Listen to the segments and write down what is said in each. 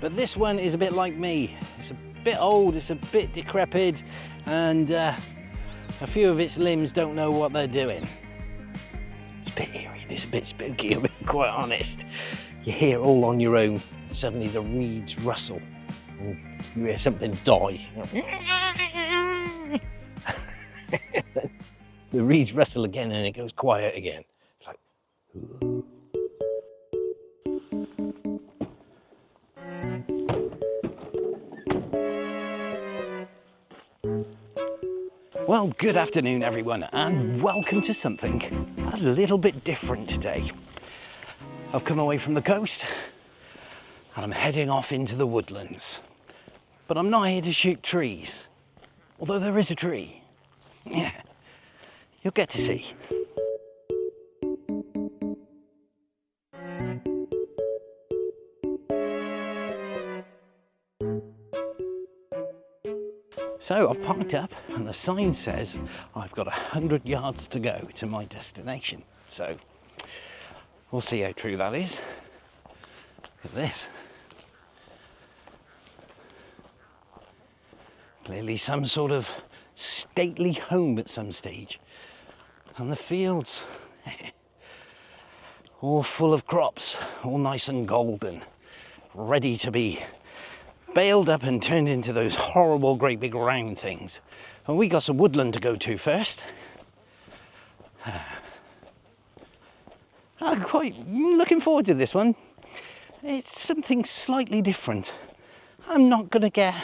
But this one is a bit like me. It's a bit old, it's a bit decrepit, and a few of its limbs don't know what they're doing. It's a bit eerie, it's a bit spooky, I'll be quite honest. You hear it all on your own, suddenly the reeds rustle, and you hear something die. The reeds rustle again and it goes quiet again. It's like, ooh. Well, good afternoon everyone, and welcome to something a little bit different today. I've come away from the coast and I'm heading off into the woodlands. But I'm not here to shoot trees, although there is a tree. Yeah, you'll get to see. So I've parked up and the sign says I've got 100 yards to go to my destination. So we'll see how true that is. Look at this. Clearly some sort of stately home at some stage. And the fields, all full of crops, all nice and golden, ready to be baled up and turned into those horrible great big round things. And we got some woodland to go to first. I'm quite looking forward to this one. It's something slightly different. I'm not going to get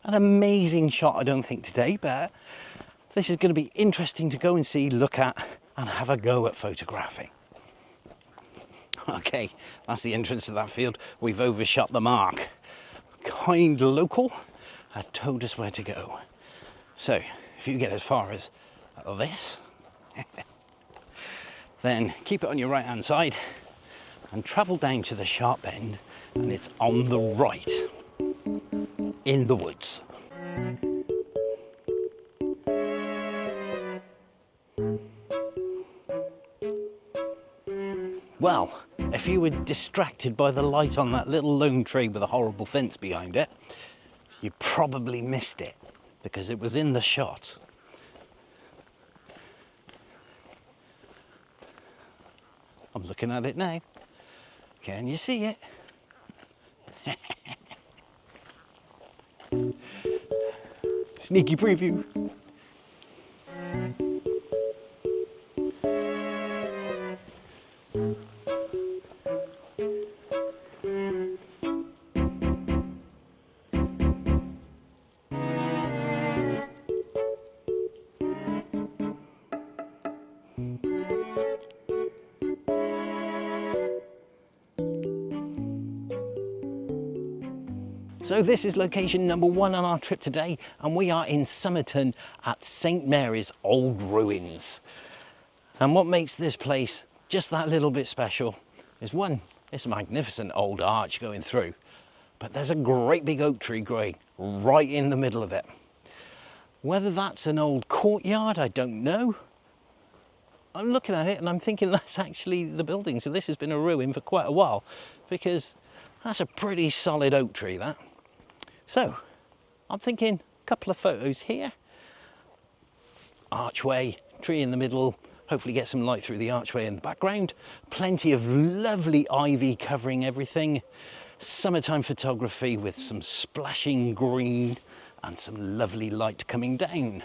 an amazing shot, I don't think, today, but this is going to be interesting to go and see, look at, and have a go at photographing. Okay, that's the entrance to that field. We've overshot the mark. Kind local has told us where to go. So if you get as far as this, then keep it on your right hand side and travel down to the sharp end, and it's on the right in the woods. Well, if you were distracted by the light on that little lone tree with a horrible fence behind it, you probably missed it because it was in the shot. I'm looking at it now. Can you see it? Sneaky preview. So this is location number 1 on our trip today, and we are in Somerton at St Mary's Old Ruins. And what makes this place just that little bit special is, one, it's a magnificent old arch going through, but there's a great big oak tree growing right in the middle of it. Whether that's an old courtyard, I don't know. I'm looking at it and I'm thinking that's actually the building, so this has been a ruin for quite a while, because that's a pretty solid oak tree, that. So I'm thinking a couple of photos here. Archway, tree in the middle, hopefully get some light through the archway in the background. Plenty of lovely ivy covering everything. Summertime photography with some splashing green and some lovely light coming down.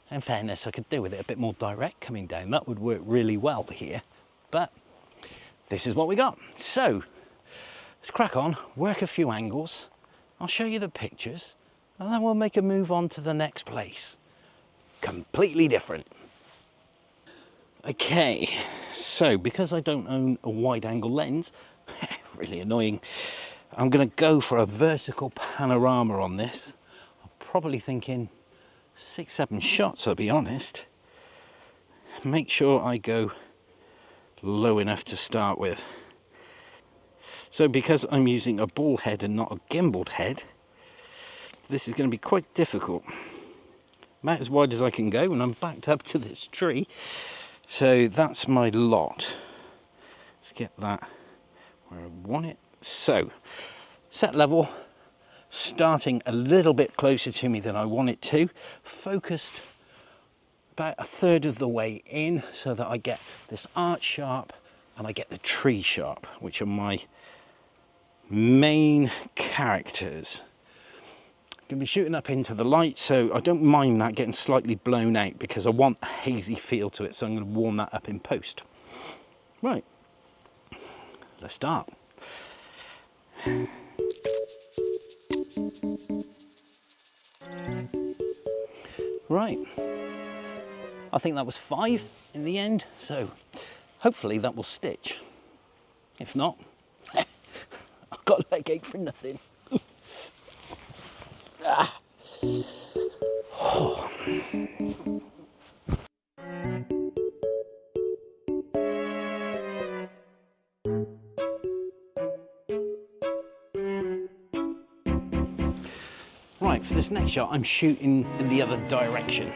In fairness, I could do with it a bit more direct coming down. That would work really well here. But this is what we got. So let's crack on, work a few angles. I'll show you the pictures and then we'll make a move on to the next place. Completely different. Okay, so because I don't own a wide angle lens, really annoying, I'm gonna go for a vertical panorama on this. I'm probably thinking 6-7 shots, I'll be honest. Make sure I go low enough to start with. So because I'm using a ball head and not a gimbaled head, this is going to be quite difficult. About as wide as I can go, and I'm backed up to this tree. So that's my lot. Let's get that where I want it. So Set level, starting a little bit closer to me than I want it to, focused about a third of the way in so that I get this arch sharp and I get the tree sharp, which are my main characters. I'm going to be shooting up into the light, so I don't mind that getting slightly blown out because I want a hazy feel to it, so I'm going to warm that up in post. Right, let's start. Right, I think that was 5 in the end, so hopefully that will stitch. If not, I've got a leg ache for nothing. Ah. Oh. Right, for this next shot, I'm shooting in the other direction.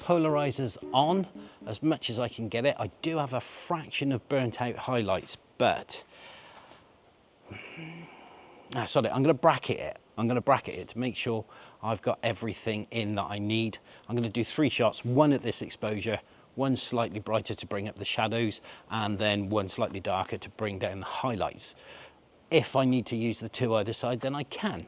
Polarizers on as much as I can get it. I do have a fraction of burnt out highlights, but sorry, I'm going to bracket it. I'm going to bracket it to make sure I've got everything in that I need. I'm going to do 3 shots, one at this exposure, one slightly brighter to bring up the shadows, and then one slightly darker to bring down the highlights. If I need to use the 2 either side, then I can.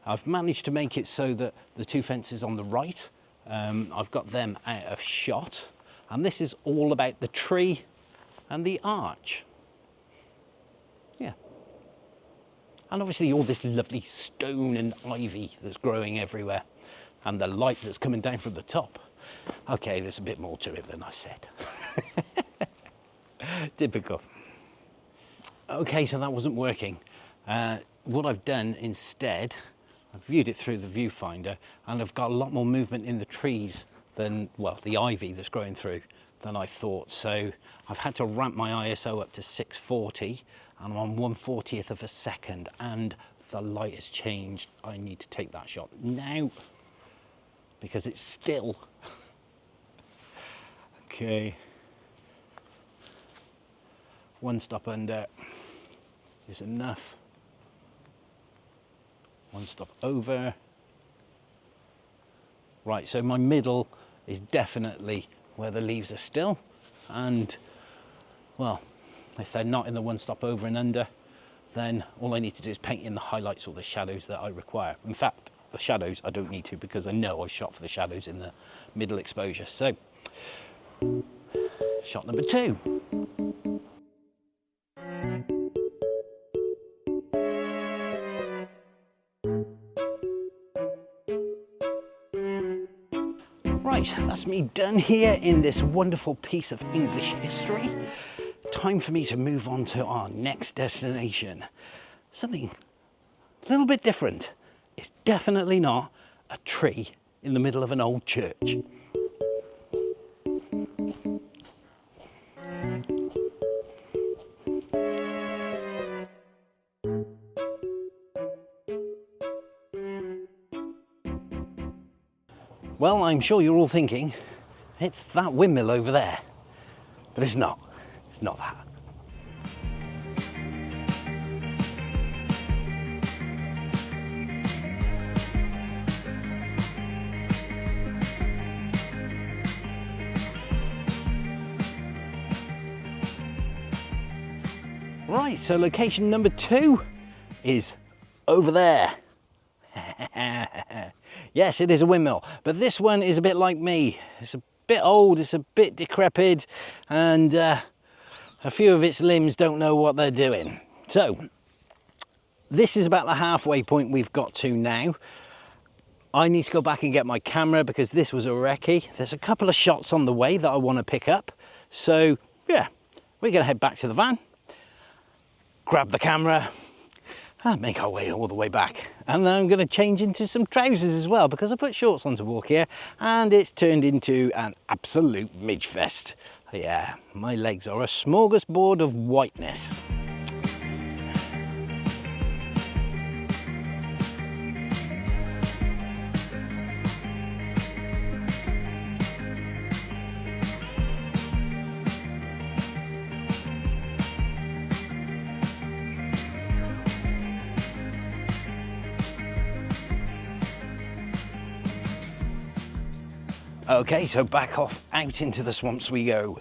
I've managed to make it so that the 2 fences on the right, I've got them out of shot, and this is all about the tree and the arch. Yeah. And obviously all this lovely stone and ivy that's growing everywhere, and the light that's coming down from the top. Okay, there's a bit more to it than I said. Typical. Okay, so that wasn't working. What I've done instead, I've viewed it through the viewfinder, and I've got a lot more movement in the trees than, well, the ivy that's growing through than I thought. So I've had to ramp my ISO up to 640, and I'm on 1/40th of a second, and the light has changed. I need to take that shot now because it's still. Okay. 1 stop under is enough. 1 stop over. Right, so my middle is definitely where the leaves are still, and well, if they're not in the 1 stop over and under, then all I need to do is paint in the highlights or the shadows that I require. In fact, the shadows I don't need to, because I know I shot for the shadows in the middle exposure. So shot number 2. Right, that's me done here in this wonderful piece of English history. Time for me to move on to our next destination. Something a little bit different. It's definitely not a tree in the middle of an old church. Well, I'm sure you're all thinking, it's that windmill over there. But it's not. It's not that. Right, so location number 2 is over there. Yes, it is a windmill, but this one is a bit like me. It's a bit old, it's a bit decrepit, and a few of its limbs don't know what they're doing. So this is about the halfway point we've got to now. I need to go back and get my camera because this was a recce. There's a couple of shots on the way that I want to pick up. So yeah, we're going to head back to the van, grab the camera, and make our way all the way back. And then I'm going to change into some trousers as well, because I put shorts on to walk here and it's turned into an absolute midge fest. Yeah, my legs are a smorgasbord of whiteness. Okay, so back off out into the swamps we go.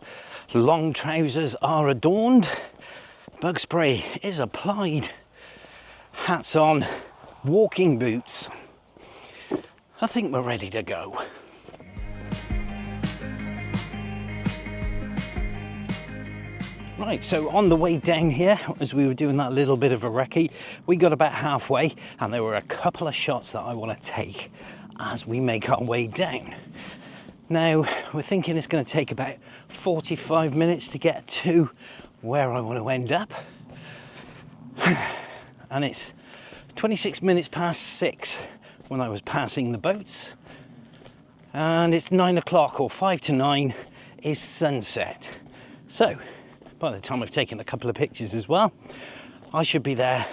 Long trousers are adorned, bug spray is applied, hats on, walking boots. I think we're ready to go. Right, so on the way down here, as we were doing that little bit of a recce, we got about halfway and there were a couple of shots that I want to take as we make our way down. Now, we're thinking it's going to take about 45 minutes to get to where I want to end up. And it's 26 minutes past 6 when I was passing the boats. And it's 9 o'clock, or 5 to 9 is sunset. So, by the time I've taken a couple of pictures as well, I should be there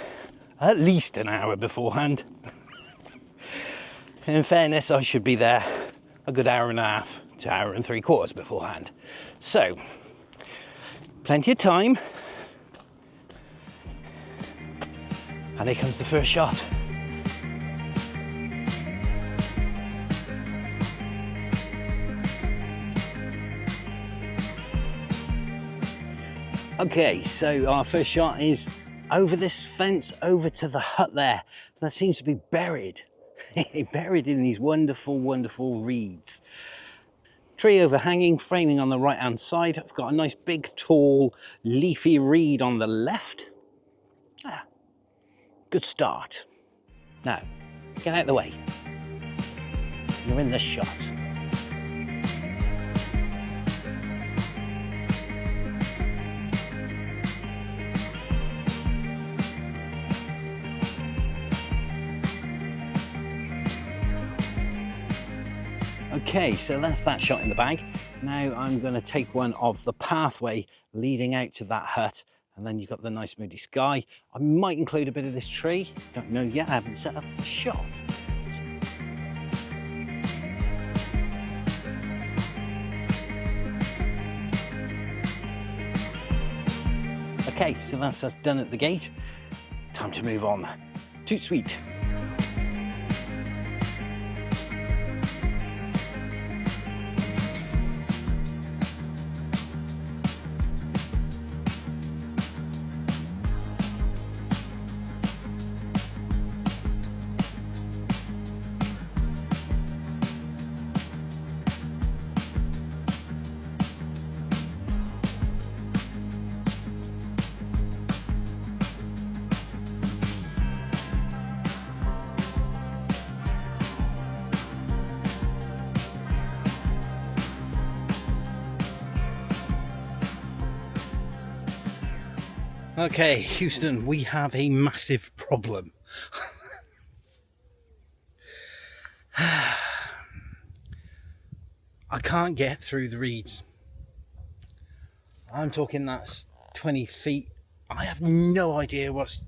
at least an hour beforehand. In fairness, I should be there a good hour and a half to hour and 3/4 beforehand. So, plenty of time. And here comes the first shot. Okay, so our first shot is over this fence, over to the hut there. That seems to be buried, buried in these wonderful, wonderful reeds. Tree overhanging, framing on the right-hand side. I've got a nice big, tall, leafy reed on the left. Good start. Now, get out of the way. You're in this shot. Okay, so that's that shot in the bag. Now I'm going to take one of the pathway leading out to that hut, and then you've got the nice moody sky. I might include a bit of this tree. Don't know yet, I haven't set up the shot. Okay, so that's us done at the gate. Time to move on. Toot sweet. Okay, Houston, we have a massive problem. I can't get through the reeds. I'm talking that's 20 feet. I have no idea what's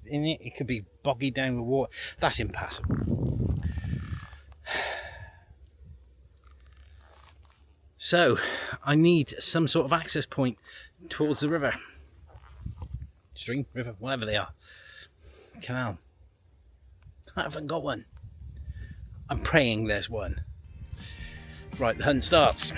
in it. It could be boggy down with water. That's impassable. So, I need some sort of access point towards the river. Stream, river, whatever they are. Canal. I haven't got one. I'm praying there's one. Right, the hunt starts.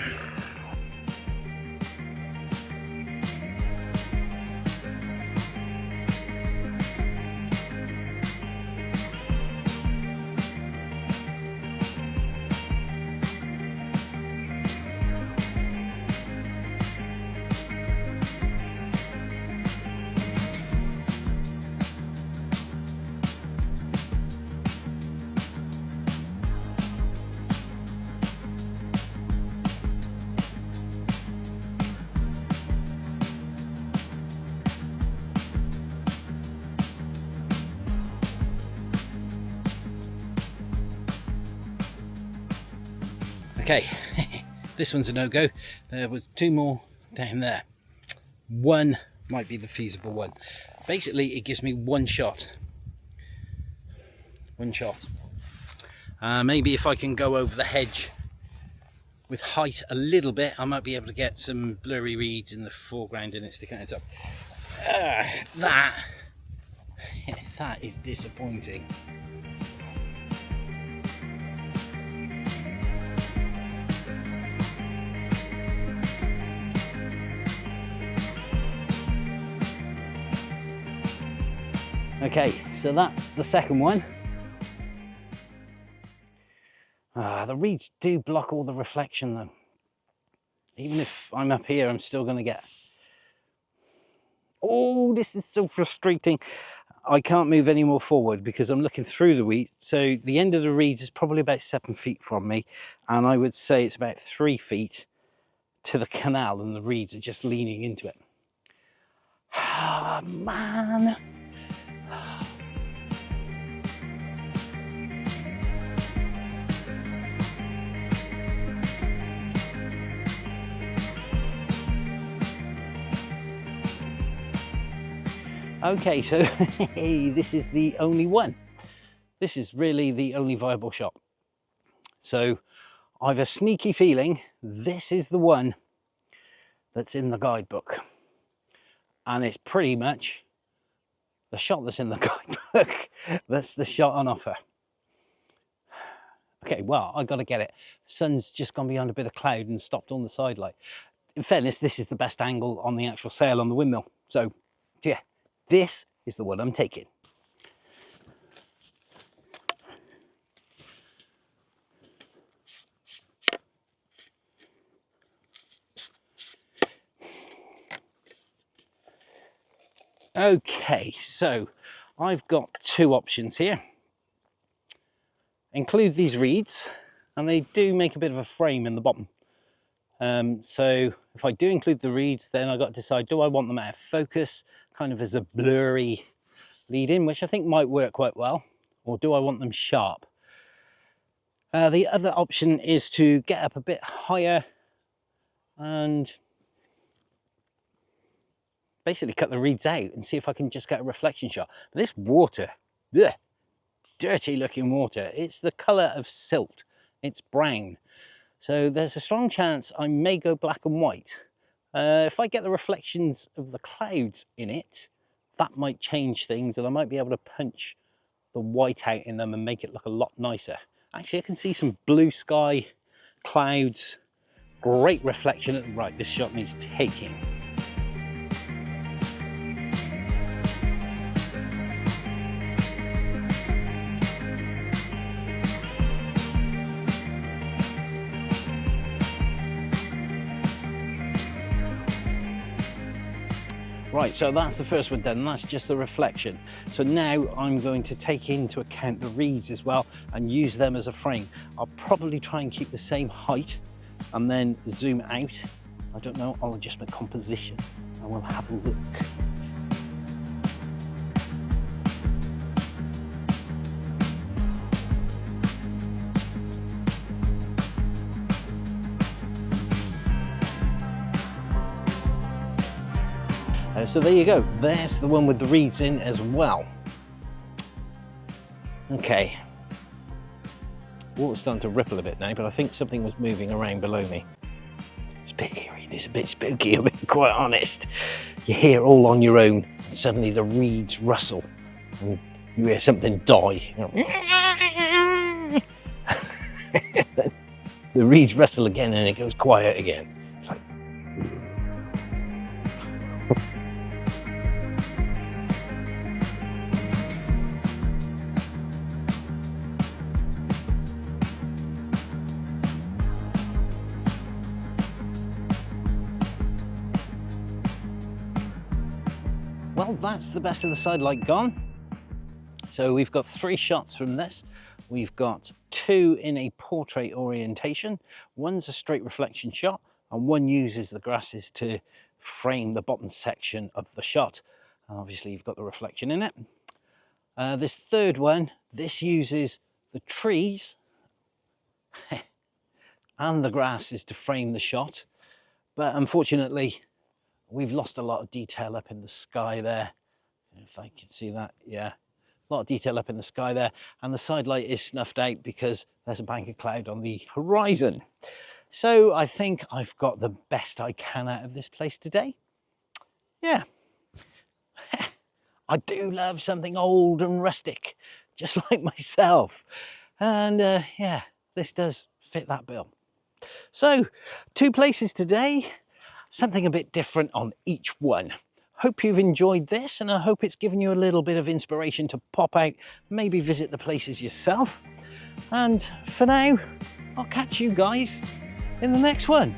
Okay, this one's a no-go. There was 2 more down there. One might be the feasible one. Basically, it gives me 1 shot. 1 shot. Maybe if I can go over the hedge with height a little bit, I might be able to get some blurry reeds in the foreground and it sticking out the top. That is disappointing. Okay, so that's the second one. The reeds do block all the reflection though. Even if I'm up here, I'm still going to get... Oh, this is so frustrating. I can't move any more forward because I'm looking through the weeds. So the end of the reeds is probably about 7 feet from me. And I would say it's about 3 feet to the canal, and the reeds are just leaning into it. Ah, man. Okay, so this is the only one. This is really the only viable shot. So I've a sneaky feeling this is the one that's in the guidebook. And it's pretty much the shot that's in the guidebook. That's the shot on offer. Okay, well, I got to get it. Sun's just gone behind a bit of cloud and stopped on the side light. In fairness, this is the best angle on the actual sail on the windmill. So, yeah, this is the one I'm taking. Okay, so I've got two options here. Include these reeds, and they do make a bit of a frame in the bottom. So if I do include the reeds, then I've got to decide, do I want them out of focus, kind of as a blurry lead in, which I think might work quite well, or do I want them sharp? The other option is to get up a bit higher and basically cut the reeds out and see if I can just get a reflection shot. But this water, ugh, dirty looking water, it's the colour of silt, it's brown. So there's a strong chance I may go black and white. If I get the reflections of the clouds in it, that might change things, and I might be able to punch the white out in them and make it look a lot nicer. Actually, I can see some blue sky, clouds, great reflection. Right, this shot needs taking. Right, so that's the first one done, and that's just the reflection. So now I'm going to take into account the reeds as well and use them as a frame. I'll probably try and keep the same height and then zoom out. I don't know, I'll adjust my composition and we'll have a look. So there you go, there's the one with the reeds in as well. Okay, water's starting to ripple a bit now, but I think something was moving around below me. It's a bit eerie, it's a bit spooky, I'll be quite honest. You hear all on your own, and suddenly the reeds rustle, and you hear something die. The reeds rustle again and it goes quiet again. It's like... Well, that's the best of the side light gone. So we've got 3 shots from this. We've got 2 in a portrait orientation. One's a straight reflection shot, and one uses the grasses to frame the bottom section of the shot. And obviously you've got the reflection in it. This third one, this uses the trees and the grasses to frame the shot. But unfortunately, we've lost a lot of detail up in the sky there. If I can see that, yeah. A lot of detail up in the sky there. And the side light is snuffed out because there's a bank of cloud on the horizon. So I think I've got the best I can out of this place today. Yeah. I do love something old and rustic, just like myself. And yeah, this does fit that bill. So 2 places today. Something a bit different on each one. Hope you've enjoyed this, and I hope it's given you a little bit of inspiration to pop out, maybe visit the places yourself. And for now, I'll catch you guys in the next one.